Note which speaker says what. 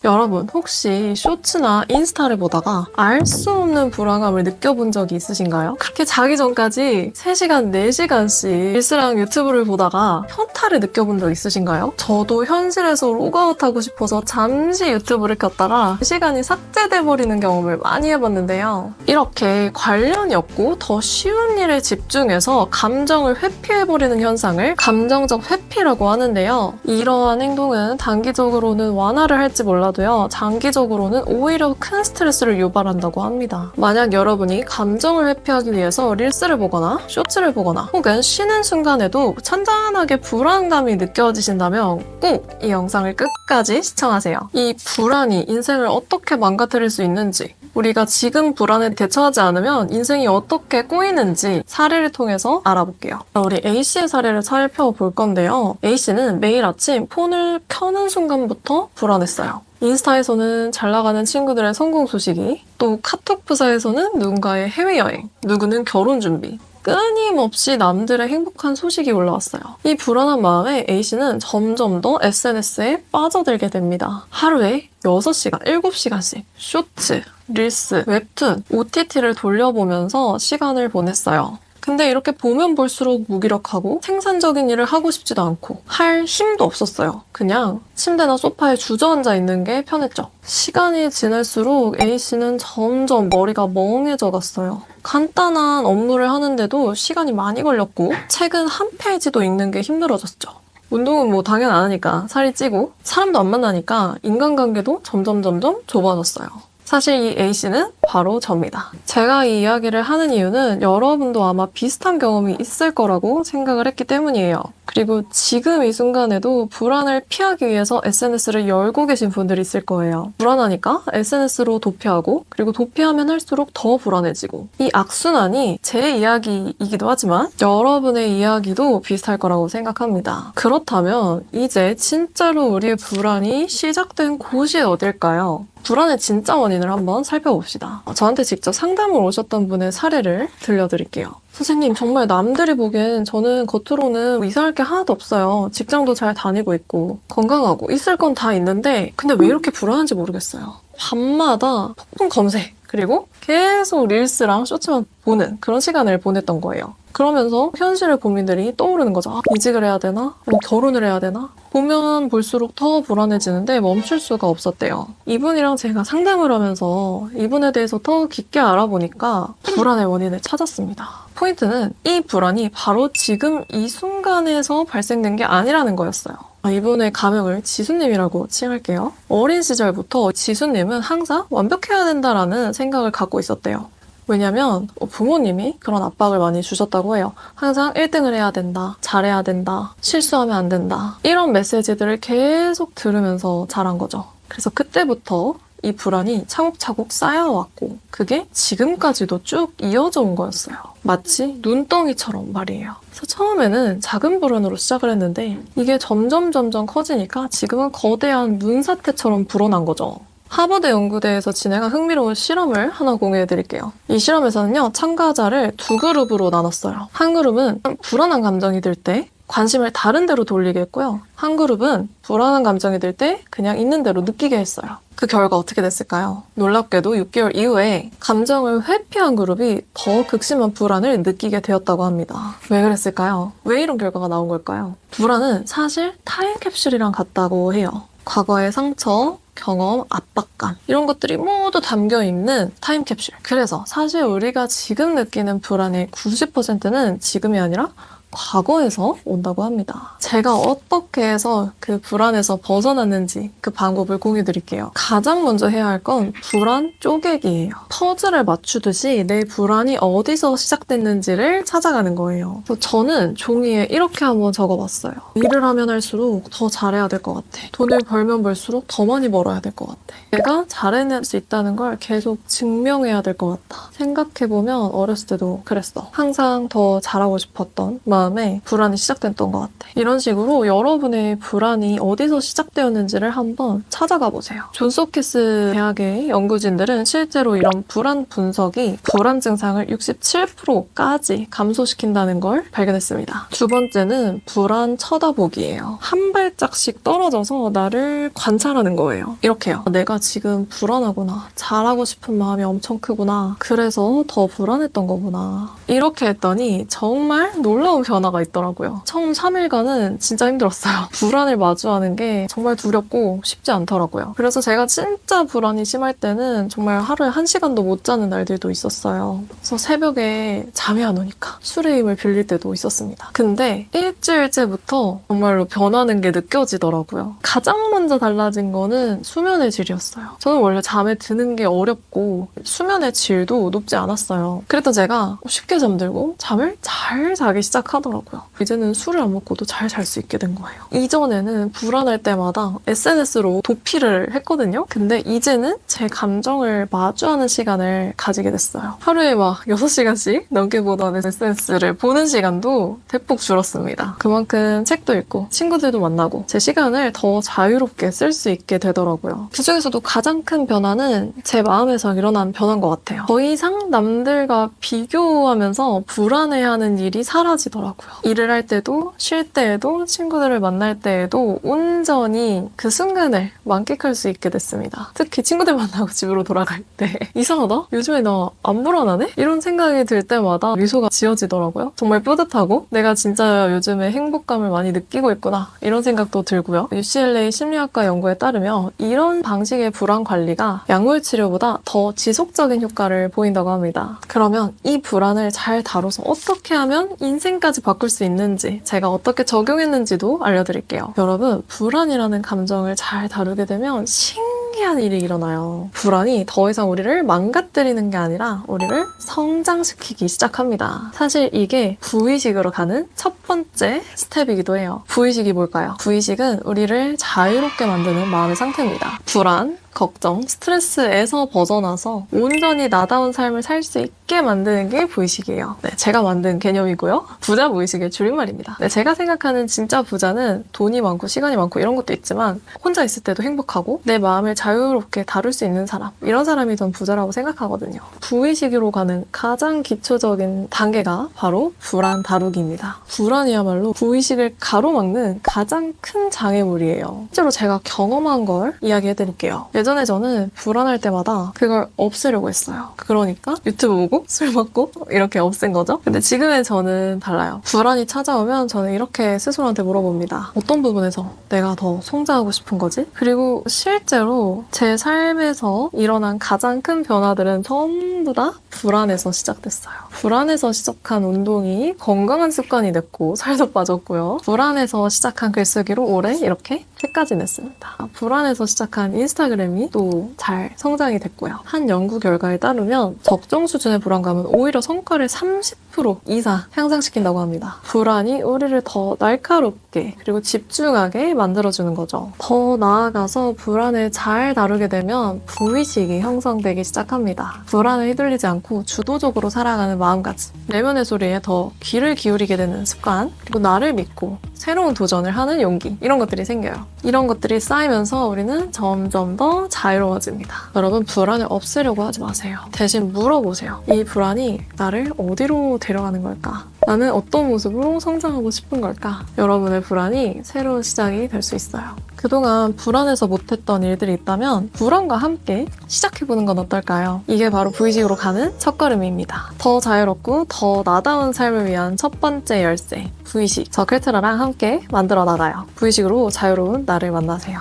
Speaker 1: 여러분, 혹시 쇼츠나 인스타를 보다가 알 수 없는 불안감을 느껴본 적이 있으신가요? 그렇게 자기 전까지 3시간, 4시간씩 릴스랑 유튜브를 보다가 현타를 느껴본 적 있으신가요? 저도 현실에서 로그아웃하고 싶어서 잠시 유튜브를 켰다가 시간이 삭제돼버리는 경험을 많이 해봤는데요. 이렇게 관련이 없고 더 쉬운 일에 집중해서 감정을 회피해버리는 현상을 감정적 회피라고 하는데요. 이러한 행동은 단기적으로는 완화를 할지 몰라도요, 장기적으로는 오히려 큰 스트레스를 유발한다고 합니다. 만약 여러분이 감정을 회피하기 위해서 릴스를 보거나 쇼츠를 보거나 혹은 쉬는 순간에도 잔잔하게 불안감이 느껴지신다면 꼭 이 영상을 끝까지 시청하세요. 이 불안이 인생을 어떻게 망가뜨릴 수 있는지, 우리가 지금 불안에 대처하지 않으면 인생이 어떻게 꼬이는지 사례를 통해서 알아볼게요. 우리 A씨의 사례를 살펴볼 건데요. A씨는 매일 아침 폰을 켜는 순간부터 불안했어요. 인스타에서는 잘 나가는 친구들의 성공 소식이, 또 카톡 프사에서는 누군가의 해외여행, 누구는 결혼 준비, 끊임없이 남들의 행복한 소식이 올라왔어요. 이 불안한 마음에 A씨는 점점 더 SNS에 빠져들게 됩니다. 하루에 6시간, 7시간씩 쇼츠, 릴스, 웹툰, OTT를 돌려보면서 시간을 보냈어요. 근데 이렇게 보면 볼수록 무기력하고 생산적인 일을 하고 싶지도 않고 할 힘도 없었어요. 그냥 침대나 소파에 주저앉아 있는 게 편했죠. 시간이 지날수록 A씨는 점점 머리가 멍해져 갔어요. 간단한 업무를 하는데도 시간이 많이 걸렸고 책은 한 페이지도 읽는 게 힘들어졌죠. 운동은 뭐 당연 안 하니까 살이 찌고 사람도 안 만나니까 인간관계도 점점 좁아졌어요. 사실 이 A씨는 바로 저입니다. 제가 이 이야기를 하는 이유는 여러분도 아마 비슷한 경험이 있을 거라고 생각을 했기 때문이에요. 그리고 지금 이 순간에도 불안을 피하기 위해서 SNS를 열고 계신 분들이 있을 거예요. 불안하니까 SNS로 도피하고, 그리고 도피하면 할수록 더 불안해지고, 이 악순환이 제 이야기이기도 하지만 여러분의 이야기도 비슷할 거라고 생각합니다. 그렇다면 이제 진짜로 우리의 불안이 시작된 곳이 어딜까요? 불안의 진짜 원인을 한번 살펴봅시다. 저한테 직접 상담을 오셨던 분의 사례를 들려드릴게요. 선생님, 정말 남들이 보기엔 저는 겉으로는 이상할 게 하나도 없어요. 직장도 잘 다니고 있고 건강하고 있을 건 다 있는데 근데 왜 이렇게 불안한지 모르겠어요. 밤마다 폭풍 검색, 그리고 계속 릴스랑 쇼츠만 보는 그런 시간을 보냈던 거예요. 그러면서 현실의 고민들이 떠오르는 거죠. 아, 이직을 해야 되나? 아니면 결혼을 해야 되나? 보면 볼수록 더 불안해지는데 멈출 수가 없었대요. 이분이랑 제가 상담을 하면서 이분에 대해서 더 깊게 알아보니까 불안의 원인을 찾았습니다. 포인트는 이 불안이 바로 지금 이 순간에서 발생된 게 아니라는 거였어요. 이분의 가명을 지수님이라고 칭할게요. 어린 시절부터 지수님은 항상 완벽해야 된다라는 생각을 갖고 있었대요. 왜냐면 부모님이 그런 압박을 많이 주셨다고 해요. 항상 1등을 해야 된다, 잘해야 된다, 실수하면 안 된다, 이런 메시지들을 계속 들으면서 자란 거죠. 그래서 그때부터 이 불안이 차곡차곡 쌓여왔고 그게 지금까지도 쭉 이어져 온 거였어요. 마치 눈덩이처럼 말이에요. 그래서 처음에는 작은 불안으로 시작을 했는데 이게 점점 커지니까 지금은 거대한 눈사태처럼 불어난 거죠. 하버드 연구대에서 진행한 흥미로운 실험을 하나 공유해드릴게요. 이 실험에서는요, 참가자를 2그룹으로 나눴어요. 한 그룹은 불안한 감정이 들 때 관심을 다른 데로 돌리게 했고요. 한 그룹은 불안한 감정이 들 때 그냥 있는 대로 느끼게 했어요. 그 결과 어떻게 됐을까요? 놀랍게도 6개월 이후에 감정을 회피한 그룹이 더 극심한 불안을 느끼게 되었다고 합니다. 왜 그랬을까요? 왜 이런 결과가 나온 걸까요? 불안은 사실 타임캡슐이랑 같다고 해요. 과거의 상처, 경험, 압박감 이런 것들이 모두 담겨있는 타임캡슐. 그래서 사실 우리가 지금 느끼는 불안의 90%는 지금이 아니라 과거에서 온다고 합니다. 제가 어떻게 해서 그 불안에서 벗어났는지 그 방법을 공유 드릴게요. 가장 먼저 해야 할 건 불안 쪼개기예요. 퍼즐을 맞추듯이 내 불안이 어디서 시작됐는지를 찾아가는 거예요. 그래서 저는 종이에 이렇게 한번 적어봤어요. 일을 하면 할수록 더 잘해야 될 것 같아. 돈을 벌면 벌수록 더 많이 벌어야 될 것 같아. 내가 잘해낼 수 있다는 걸 계속 증명해야 될 것 같다. 생각해보면 어렸을 때도 그랬어. 항상 더 잘하고 싶었던 마음 다음에 불안이 시작됐던 것 같아. 이런 식으로 여러분의 불안이 어디서 시작되었는지를 한번 찾아가 보세요. 존스 홉킨스 대학의 연구진들은 실제로 이런 불안 분석이 불안 증상을 67%까지 감소시킨다는 걸 발견했습니다. 두 번째는 불안 쳐다보기예요. 한 발짝씩 떨어져서 나를 관찰하는 거예요. 이렇게요. 내가 지금 불안하구나. 잘하고 싶은 마음이 엄청 크구나. 그래서 더 불안했던 거구나. 이렇게 했더니 정말 놀라운 변화가 있더라고요. 처음 3일간은 진짜 힘들었어요. 불안을 마주하는 게 정말 두렵고 쉽지 않더라고요. 그래서 제가 진짜 불안이 심할 때는 정말 하루에 1시간도 못 자는 날들도 있었어요. 그래서 새벽에 잠이 안 오니까 술의 힘을 빌릴 때도 있었습니다. 근데 일주일째부터 정말로 변하는 게 느껴지더라고요. 가장 먼저 달라진 거는 수면의 질이었어요. 저는 원래 잠에 드는 게 어렵고 수면의 질도 높지 않았어요. 그랬던 제가 쉽게 잠들고 잠을 잘 자기 시작하더라고요. 이제는 술을 안 먹고도 잘 잘 수 있게 된 거예요. 이전에는 불안할 때마다 SNS로 도피를 했거든요. 근데 이제는 제 감정을 마주하는 시간을 가지게 됐어요. 하루에 막 6시간씩 넘게 보던 SNS를 보는 시간도 대폭 줄었습니다. 그만큼 책도 읽고 친구들도 만나고 제 시간을 더 자유롭게 쓸 수 있게 되더라고요. 그중에서도 가장 큰 변화는 제 마음에서 일어난 변화인 것 같아요. 더 이상 남들과 비교하면서 불안해하는 일이 사라지더라고요. 일을 할 때도 쉴 때에도 친구들을 만날 때에도 온전히 그 순간을 만끽할 수 있게 됐습니다. 특히 친구들 만나고 집으로 돌아갈 때 이상하다? 요즘에 나 안 불안하네? 이런 생각이 들 때마다 미소가 지어지더라고요. 정말 뿌듯하고 내가 진짜 요즘에 행복감을 많이 느끼고 있구나 이런 생각도 들고요. UCLA 심리학과 연구에 따르면 이런 방식의 불안 관리가 약물 치료보다 더 지속적인 효과를 보인다고 합니다. 그러면 이 불안을 잘 다뤄서 어떻게 하면 인생까지 바꿀 수 있는지 제가 어떻게 적용했는지도 알려드릴게요. 여러분, 불안이라는 감정을 잘 다루게 되면 신기한 일이 일어나요. 불안이 더 이상 우리를 망가뜨리는 게 아니라 우리를 성장시키기 시작합니다. 사실 이게 부의식으로 가는 첫 번째 스텝이기도 해요. 부의식이 뭘까요? 부의식은 우리를 자유롭게 만드는 마음의 상태입니다. 불안, 걱정, 스트레스에서 벗어나서 온전히 나다운 삶을 살 수 있게 만드는 게 부의식이에요. 네, 제가 만든 개념이고요. 부자 무의식의 줄임말입니다. 네, 제가 생각하는 진짜 부자는 돈이 많고 시간이 많고 이런 것도 있지만 혼자 있을 때도 행복하고 내 마음을 자유롭게 다룰 수 있는 사람, 이런 사람이 전 부자라고 생각하거든요. 부의식으로 가는 가장 기초적인 단계가 바로 불안 다루기입니다. 불안이야말로 부의식을 가로막는 가장 큰 장애물이에요. 실제로 제가 경험한 걸 이야기해드릴게요. 예전에 저는 불안할 때마다 그걸 없애려고 했어요. 그러니까 유튜브 보고 술 먹고 이렇게 없앤 거죠. 근데 지금의 저는 달라요. 불안이 찾아오면 저는 이렇게 스스로한테 물어봅니다. 어떤 부분에서 내가 더 성장하고 싶은 거지? 그리고 실제로 제 삶에서 일어난 가장 큰 변화들은 전부 다 불안에서 시작됐어요. 불안에서 시작한 운동이 건강한 습관이 됐고 살도 빠졌고요. 불안에서 시작한 글쓰기로 올해 이렇게 책까지 냈습니다. 불안에서 시작한 인스타그램이 또 잘 성장이 됐고요. 한 연구 결과에 따르면 적정 수준의 불안감은 오히려 성과를 30% 이상 향상시킨다고 합니다. 불안이 우리를 더 날카롭게 그리고 집중하게 만들어주는 거죠. 더 나아가서 불안을 잘 다루게 되면 부의식이 형성되기 시작합니다. 불안을 휘둘리지 않고 주도적으로 살아가는 마음가짐, 내면의 소리에 더 귀를 기울이게 되는 습관, 그리고 나를 믿고 새로운 도전을 하는 용기, 이런 것들이 생겨요. 이런 것들이 쌓이면서 우리는 점점 더 자유로워집니다. 여러분, 불안을 없애려고 하지 마세요. 대신 물어보세요. 이 불안이 나를 어디로 데려가는 걸까? 나는 어떤 모습으로 성장하고 싶은 걸까? 여러분의 불안이 새로운 시작이 될 수 있어요. 그동안 불안해서 못했던 일들이 있다면 불안과 함께 시작해보는 건 어떨까요? 이게 바로 부의식으로 가는 첫걸음입니다. 더 자유롭고 더 나다운 삶을 위한 첫 번째 열쇠, 부의식. 저 클트라랑 함께 만들어 나가요. 부의식으로 자유로운 나를 만나세요.